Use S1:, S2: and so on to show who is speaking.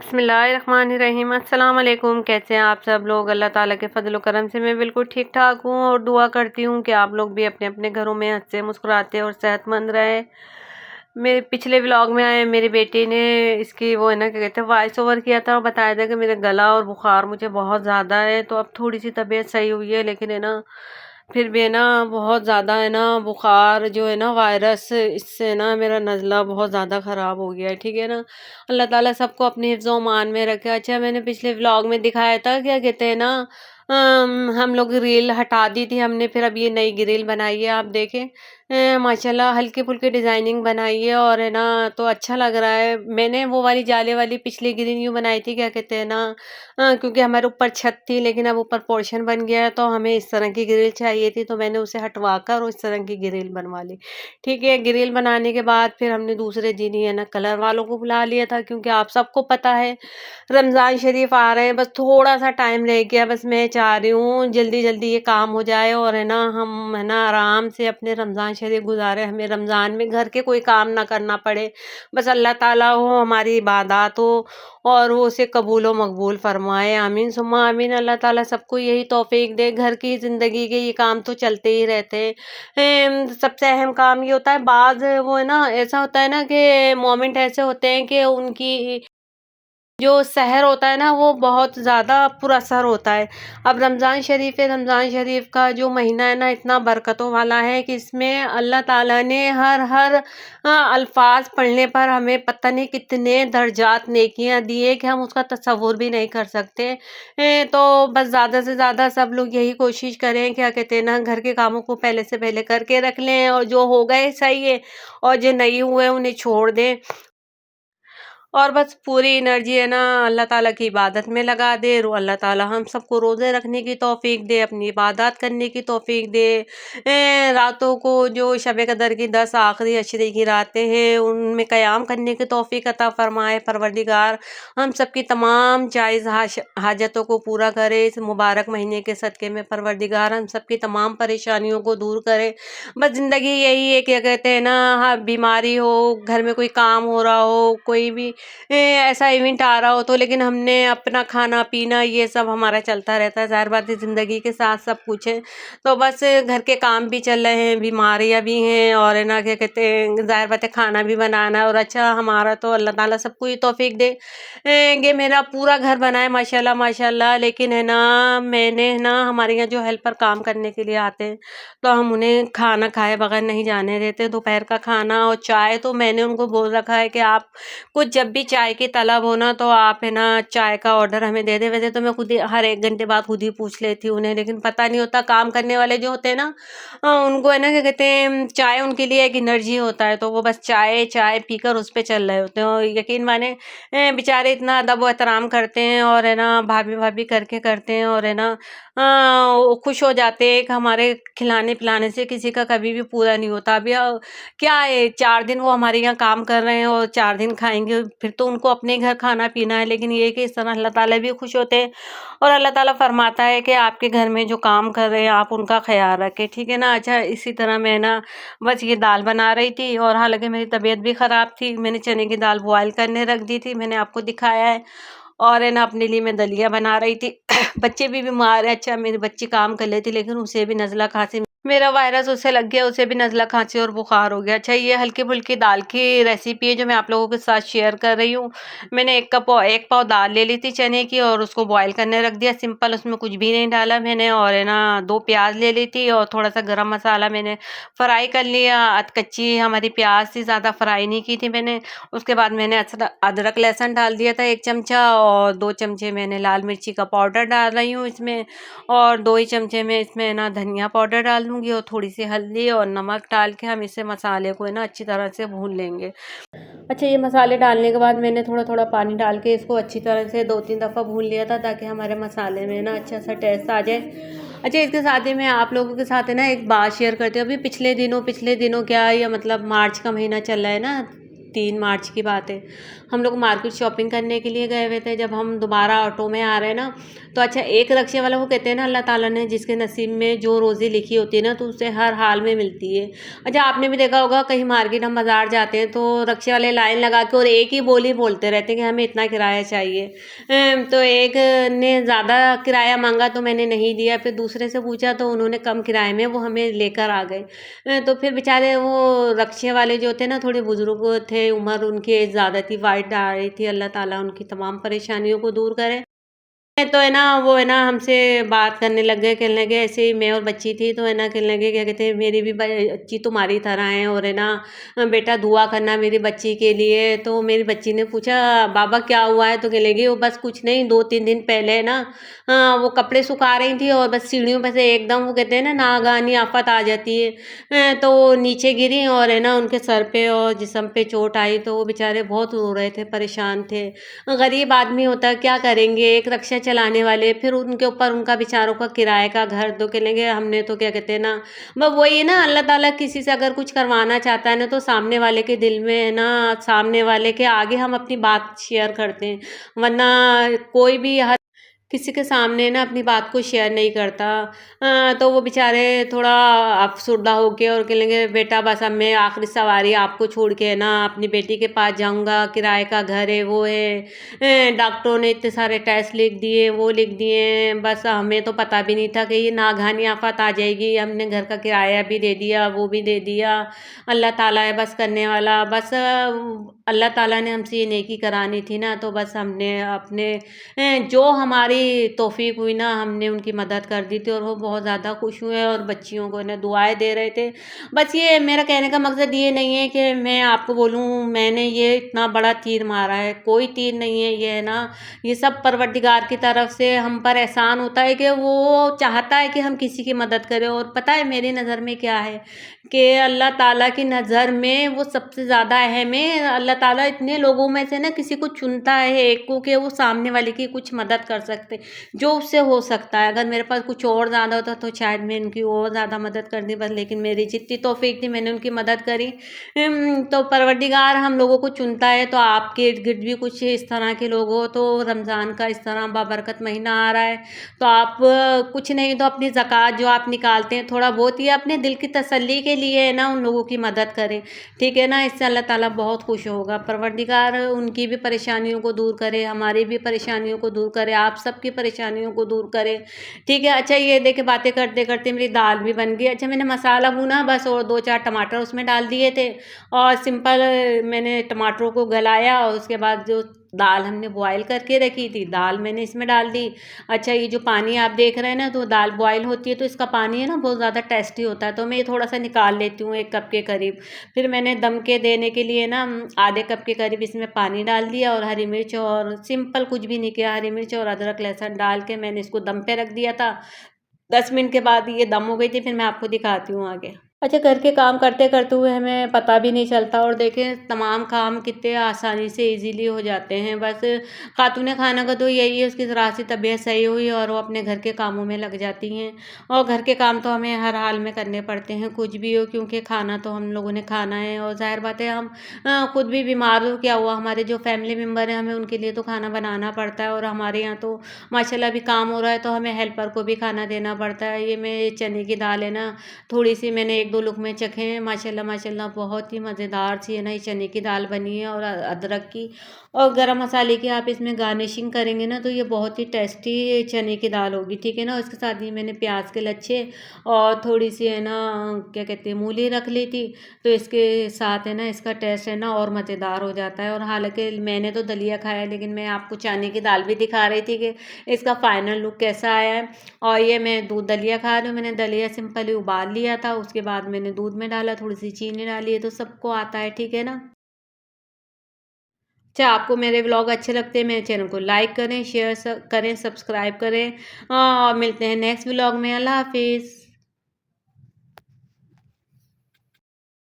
S1: بسم اللہ الرحمن الرحیم۔ السلام علیکم، کیسے ہیں آپ سب لوگ؟ اللہ تعالیٰ کے فضل و کرم سے میں بالکل ٹھیک ٹھاک ہوں اور دعا کرتی ہوں کہ آپ لوگ بھی اپنے اپنے گھروں میں ہنستے مسکراتے اور صحت مند رہیں۔ میرے پچھلے ولاگ میں آئے میری بیٹی نے اس کی وہ ہے نا کیا کہتے ہیں وائس اوور کیا تھا اور بتایا تھا کہ میرے گلا اور بخار مجھے بہت زیادہ ہے، تو اب تھوڑی سی طبیعت صحیح ہوئی ہے، لیکن ہے نا پھر بھی ہے نا بہت زیادہ ہے نا بخار جو ہے نا وائرس، اس سے نا میرا نزلہ بہت زیادہ خراب ہو گیا ہے، ٹھیک ہے نا۔ اللہ تعالیٰ سب کو اپنی حفظ و امان میں رکھے۔ اچھا، میں نے پچھلے ولاگ میں دکھایا تھا کیا کہتے ہیں نا ہم لوگ گریل ہٹا دی تھی ہم نے، پھر اب یہ نئی گریل بنائی ہے، آپ دیکھیں ماشاءاللہ ہلکی پھلکی ڈیزائننگ بنائی ہے اور ہے نا تو اچھا لگ رہا ہے۔ میں نے وہ والی جالے والی پچھلی گریل یوں بنائی تھی کیا کہتے ہیں نا کیونکہ ہمارے اوپر چھت تھی، لیکن اب اوپر پورشن بن گیا ہے تو ہمیں اس طرح کی گریل چاہیے تھی، تو میں نے اسے ہٹوا کر اور اس طرح کی گریل بنوا لی، ٹھیک ہے۔ گریل بنانے کے بعد پھر ہم نے دوسرے دن ہے نا کلر والوں کو بلا لیا تھا، کیونکہ آپ سب کو پتہ ہے رمضان شریف آ رہے ہیں، بس تھوڑا سا ٹائم رہ گیا، بس میں چاہ رہی ہوں جلدی جلدی یہ کام ہو جائے اور ہے نا ہم ہے نا آرام سے اپنے رمضان شریف گزارے، ہمیں رمضان میں گھر کے کوئی کام نہ کرنا پڑے، بس اللہ تعالیٰ ہو ہماری عبادات ہو اور وہ اسے قبول و مقبول فرمائے، آمین ثم آمین۔ اللہ تعالیٰ سب کو یہی توفیق دے۔ گھر کی زندگی کے یہ کام تو چلتے ہی رہتے ہیں، سب سے اہم کام یہ ہوتا ہے، بعض وہ ہے نا ایسا ہوتا ہے نا کہ مومنٹ ایسے ہوتے ہیں کہ ان کی جو سحر ہوتا ہے نا وہ بہت زیادہ پر اثر ہوتا ہے۔ اب رمضان شریف ہے، رمضان شریف کا جو مہینہ ہے نا اتنا برکتوں والا ہے کہ اس میں اللہ تعالیٰ نے ہر الفاظ پڑھنے پر ہمیں پتہ نہیں کتنے درجات نیکیاں دیے کہ ہم اس کا تصور بھی نہیں کر سکتے۔ تو بس زیادہ سے زیادہ سب لوگ یہی کوشش کریں کیا کہتے ہیں نا گھر کے کاموں کو پہلے سے پہلے کر کے رکھ لیں، اور جو ہو گئے صحیح ہے اور جو نہیں ہوئے انہیں چھوڑ دیں، اور بس پوری انرجی ہے نا اللہ تعالیٰ کی عبادت میں لگا دے۔ اللہ تعالیٰ ہم سب کو روزے رکھنے کی توفیق دے، اپنی عبادات کرنے کی توفیق دے۔ راتوں کو جو شب قدر کی 10 آخری عشرے کی راتیں ہیں ان میں قیام کرنے کی توفیق عطا فرمائے پروردگار، ہم سب کی تمام جائز حاجتوں کو پورا کرے اس مبارک مہینے کے صدقے میں، پروردگار ہم سب کی تمام پریشانیوں کو دور کرے۔ بس زندگی یہی ہے، کیا کہتے ہیں نا بیماری ہو، گھر میں کوئی کام ہو رہا ہو، کوئی بھی ایسا ایونٹ آ رہا ہو تو لیکن ہم نے اپنا کھانا پینا یہ سب ہمارا چلتا رہتا ہے، ظاہر بات ہے زندگی کے ساتھ سب کچھ ہے، تو بس گھر کے کام بھی چل رہے ہیں، بیماریاں بھی ہیں، اور ہے نا کیا کہتے ہیں ظاہر بات ہے کھانا بھی بنانا ہے، اور اچھا ہمارا تو اللہ تعالیٰ سب کو یہ توفیق دے کہ میرا پورا گھر بنا ہے ماشاءاللہ ماشاءاللہ، لیکن ہے نا میں نے نا ہمارے یہاں جو ہیلپر کام کرنے کے لیے آتے ہیں تو ہم انہیں کھانا کھائے بغیر نہیں جانے دیتے، دوپہر کا کھانا اور چائے تو میں نے ان کو بول رکھا ہے کہ آپ کچھ جب بھی چائے کی طلب ہو نا تو آپ ہے نا چائے کا آرڈر ہمیں دے دیں۔ ویسے تو میں خود ہی ہر 1 گھنٹے بعد خود ہی پوچھ لیتی ہوں انہیں، لیکن پتہ نہیں ہوتا کام کرنے والے جو ہوتے ہیں نا ان کو ہے نا کیا کہتے ہیں چائے ان کے لیے ایک انرجی ہوتا ہے، تو وہ بس چائے چائے پی کر اس پہ چل رہے ہوتے ہیں، اور یقین مانے بیچارے اتنا ادب و احترام کرتے ہیں اور ہے نا بھابھی بھابھی کر کے کرتے ہیں، اور ہے نا خوش ہو جاتے ہیں کہ ہمارے کھلانے پلانے سے کسی کا کبھی بھی پورا نہیں ہوتا۔ ابھی کیا ہے 4 دن وہ ہمارے یہاں کام کر رہے ہیں اور 4 دن کھائیں گے، پھر تو ان کو اپنے گھر کھانا پینا ہے، لیکن یہ کہ اس طرح اللہ تعالیٰ بھی خوش ہوتے ہیں اور اللہ تعالیٰ فرماتا ہے کہ آپ کے گھر میں جو کام کر رہے ہیں آپ ان کا خیال رکھیں، ٹھیک ہے نا۔ اچھا، اسی طرح میں نا بس یہ دال بنا رہی تھی، اور حالانکہ میری طبیعت بھی خراب تھی، میں نے چنے کی دال بوائل کرنے رکھ دی تھی، میں نے آپ کو دکھایا ہے، اور ہے نا اپنے لیے میں دلیا بنا رہی تھی بچے بھی بیمار ہیں، اچھا میری بچی کام کر لیتی لیکن اسے بھی نزلہ کھانسی، میرا وائرس اسے لگ گیا، اسے بھی نزلہ کھانسی اور بخار ہو گیا۔ اچھا، یہ ہلکی پھلکی دال کی ریسیپی ہے جو میں آپ لوگوں کے ساتھ شیئر کر رہی ہوں۔ میں نے 1 پاؤ دال لے لی تھی چنے کی اور اس کو بوائل کرنے رکھ دیا سمپل، اس میں کچھ بھی نہیں ڈالا میں نے، اور ہے نا 2 پیاز لے لی تھی اور تھوڑا سا گرم مسالہ میں نے فرائی کر لیا، کچی ہماری پیاز تھی، زیادہ فرائی نہیں کی تھی میں نے۔ اس کے بعد میں نے ادرک لہسن ڈال دیا تھا 1 چمچہ، اور 2 چمچے میں نے لال مرچی کا پاؤڈر ڈال رہی ہوں اس میں، اور 2 ہی چمچے میں اس میں نا دھنیا پاؤڈر ڈال دوں گی، اور تھوڑی سی ہلدی اور نمک ڈال کے ہم اسے مسالے کو نا اچھی طرح سے بھون لیں گے۔ اچھا، یہ مسالے ڈالنے کے بعد میں نے تھوڑا تھوڑا پانی ڈال کے اس کو اچھی طرح سے 2-3 دفعہ بھون لیا تھا تاکہ ہمارے مسالے میں نا اچھا سا ٹیسٹ آ جائے۔ اچھا، اس کے ساتھ ہی میں آپ لوگوں کے ساتھ ہے نا ایک بات شیئر کرتی ہوں۔ ابھی پچھلے دنوں کیا، یا مطلب مارچ کا مہینہ چل رہا ہے نا، 3 مارچ کی بات ہے، ہم لوگ مارکیٹ شاپنگ کرنے کے لیے گئے ہوئے تھے. جب ہم دوبارہ آٹو میں آ رہے ہیں نا، تو اچھا ایک رکشے والا، وہ کہتے ہیں نا اللہ تعالیٰ نے جس کے نصیب میں جو روزی لکھی ہوتی ہے نا تو اسے ہر حال میں ملتی ہے. اچھا آپ نے بھی دیکھا ہوگا کہیں مارکیٹ ہم بازار جاتے ہیں تو رکشے والے لائن لگا کے اور ایک ہی بولی بولتے رہتے ہیں کہ ہمیں اتنا کرایہ چاہیے. تو ایک نے زیادہ کرایہ مانگا تو میں نے نہیں دیا، پھر دوسرے سے پوچھا تو انہوں نے کم کرایے میں وہ ہمیں لے کر آ گئے. تو پھر بیچارے وہ رکشے والے جو تھے نا تھوڑے بزرگ تھے، عمر ان کی ایج زیادہ تھی، وائٹ آ رہی تھی. اللہ تعالیٰ ان کی تمام پریشانیوں کو دور کرے. تو ہے نا وہ ہے نا ہم سے بات کرنے لگ گئے، کہنے لگے ایسے ہی میں اور بچی تھی تو ہے نا کہنے لگے کیا کہتے ہیں میری بھی بچی تمہاری طرح ہے، اور ہے نا بیٹا دعا کرنا میری بچی کے لیے. تو میری بچی نے پوچھا بابا کیا ہوا ہے؟ تو کہنے لگی وہ بس کچھ نہیں، 2-3 دن پہلے نا وہ کپڑے سکھا رہی تھی اور بس سیڑھیوں پہ سے ایک دم وہ کہتے ہیں نا ناگہانی آفت آ جاتی ہے، تو وہ نیچے گری اور ہے نا ان کے سر پہ اور جسم پہ چوٹ آئی. تو وہ بیچارے بہت رو رہے تھے، پریشان تھے. غریب آدمی ہوتا ہے کیا کریں گے، ایک رکشہ چلانے والے، پھر ان کے اوپر ان کا بیچاروں کا کرائے کا گھر. تو کہنے گے ہم نے تو کیا کہتے ہیں نا بس وہی ہے نا، اللہ تعالیٰ کسی سے اگر کچھ کروانا چاہتا ہے نا تو سامنے والے کے دل میں ہے نا، سامنے والے کے آگے ہم اپنی بات شیئر کرتے ہیں، ورنہ کوئی بھی کسی کے سامنے نا اپنی بات کو شیئر نہیں کرتا. تو وہ بیچارے تھوڑا افسردہ ہو کے اور کہیں گے بیٹا بس اب میں آخری سواری آپ کو چھوڑ کے نا اپنی بیٹی کے پاس جاؤں گا، کرائے کا گھر ہے وہ ہے، ڈاکٹروں نے اتنے سارے ٹیسٹ لکھ دیے وہ لکھ دیے، بس ہمیں تو پتہ بھی نہیں تھا کہ یہ ناگہانی آفت آ جائے گی. ہم نے گھر کا کرایہ بھی دے دیا، وہ بھی دے دیا. اللہ تعالیٰ ہے بس کرنے والا. بس اللہ تعالیٰ نے ہم سے یہ نیکی کرانی تھی نا تو بس ہم نے اپنے جو ہماری توفیق ہوئی نا ہم نے ان کی مدد کر دی تھی، اور وہ بہت زیادہ خوش ہوئے اور بچیوں کو انہیں دعائیں دے رہے تھے. بس یہ میرا کہنے کا مقصد یہ نہیں ہے کہ میں آپ کو بولوں میں نے یہ اتنا بڑا تیر مارا ہے، کوئی تیر نہیں ہے. یہ ہے نا یہ سب پروردگار کی طرف سے ہم پر احسان ہوتا ہے کہ وہ چاہتا ہے کہ ہم کسی کی مدد کریں. اور پتہ ہے میری نظر میں کیا ہے کہ اللہ تعالیٰ کی نظر میں وہ سب سے زیادہ اہم ہے. اللہ تعالیٰ اتنے لوگوں میں سے نا کسی کو چنتا ہے ایک کو کہ وہ سامنے والے کی کچھ مدد کر سکتے جو اس سے ہو سکتا ہے. اگر میرے پاس کچھ اور زیادہ ہوتا تو شاید میں ان کی اور زیادہ مدد کر دی، بس لیکن میری جتنی توفیق تھی میں نے ان کی مدد کری. تو پروردگار ہم لوگوں کو چنتا ہے. تو آپ کے ارد گرد بھی کچھ اس طرح کے لوگ ہو تو رمضان کا اس طرح بابرکت مہینہ آ رہا ہے تو آپ کچھ نہیں تو اپنی زکوٰۃ جو آپ نکالتے ہیں تھوڑا بہت ہی اپنے دل کی تسلی کے لیے نا ان لوگوں کی مدد کریں، ٹھیک ہے نا. اس سے اللہ تعالیٰ بہت خوش ہوگا. پروردگار ان کی بھی پریشانیوں کو دور کرے، ہماری بھی پریشانیوں کو دور کرے، آپ سب کی پریشانیوں کو دور کرے، ٹھیک ہے. اچھا یہ دیکھیں باتیں کرتے کرتے میری دال بھی بن گئی. اچھا میں نے مسالہ بھونا بس اور 2-4 ٹماٹر اس میں ڈال دیے تھے اور سمپل میں نے ٹماٹروں کو گلایا اور اس کے بعد جو دال ہم نے بوائل کر کے رکھی تھی دال میں نے اس میں ڈال دی. اچھا یہ جو پانی آپ دیکھ رہے ہیں نا تو دال بوائل ہوتی ہے تو اس کا پانی ہے نا بہت زیادہ ٹیسٹی ہوتا ہے، تو میں یہ تھوڑا سا نکال لیتی ہوں 1 کپ کے قریب. پھر میں نے دم کے دینے کے لیے نا آدھے کپ کے قریب اس میں پانی ڈال دیا اور ہری مرچ اور سمپل کچھ بھی نہیں کیا، ہری مرچ اور ادرک لہسن ڈال کے میں نے اس کو دم پہ رکھ دیا تھا. 10 منٹ کے بعد یہ دم ہو گئی تھی. پھر میں آپ کو دکھاتی ہوں آگے. اچھا گھر کے کام کرتے کرتے ہوئے ہمیں پتہ بھی نہیں چلتا اور دیکھیں تمام کام کتنے آسانی سے ایزیلی ہو جاتے ہیں. بس خاتون خانہ کا تو یہی ہے اس کی ذرا سی طبیعت صحیح ہوئی اور وہ اپنے گھر کے کاموں میں لگ جاتی ہیں، اور گھر کے کام تو ہمیں ہر حال میں کرنے پڑتے ہیں کچھ بھی ہو، کیونکہ کھانا تو ہم لوگوں نے کھانا ہے. اور ظاہر بات ہے ہم خود بھی بیمار ہو کیا ہوا، ہمارے جو فیملی ممبر ہیں ہمیں ان کے لیے تو کھانا بنانا پڑتا ہے. اور ہمارے یہاں تو ماشاءاللہ بھی کام ہو رہا ہے تو ہمیں ہیلپر کو بھی کھانا دینا پڑتا ہے. یہ میں چنے کی دال ہے نا تھوڑی سی میں نے 1-2 لقمے چکھے ہیں، ماشاءاللہ ماشاءاللہ بہت ہی مزیدار سی ہے نا یہ چنے کی دال بنی ہے اور ادرک کی اور گرم مسالے کی آپ اس میں گارنشنگ کریں گے نا تو یہ بہت ہی ٹیسٹی چنے کی دال ہوگی، ٹھیک ہے نا. اس کے ساتھ ہی میں نے پیاز کے لچھے اور تھوڑی سی ہے نا کیا کہتے ہیں مولی رکھ لی تھی تو اس کے ساتھ ہے نا اس کا ٹیسٹ ہے نا اور مزیدار ہو جاتا ہے. اور حالانکہ میں نے تو دلیا کھایا لیکن میں آپ کو چنے کی دال بھی دکھا رہی تھی کہ اس کا فائنل لک کیسا آیا ہے. اور یہ میں دودھ دلیا کھا رہی ہوں. میں نے دلیا سمپلی ابال لیا تھا، اس کے بعد میں نے دودھ میں ڈالا، تھوڑی سی چینی ڈالی ہے تو سب کو آتا ہے، ٹھیک ہے نا. اچھا آپ کو میرے ولاگ اچھے لگتے ہیں میرے چینل کو لائک کریں، شیئر کریں، سبسکرائب کریں اور ملتے ہیں نیکسٹ ولاگ میں. اللہ حافظ.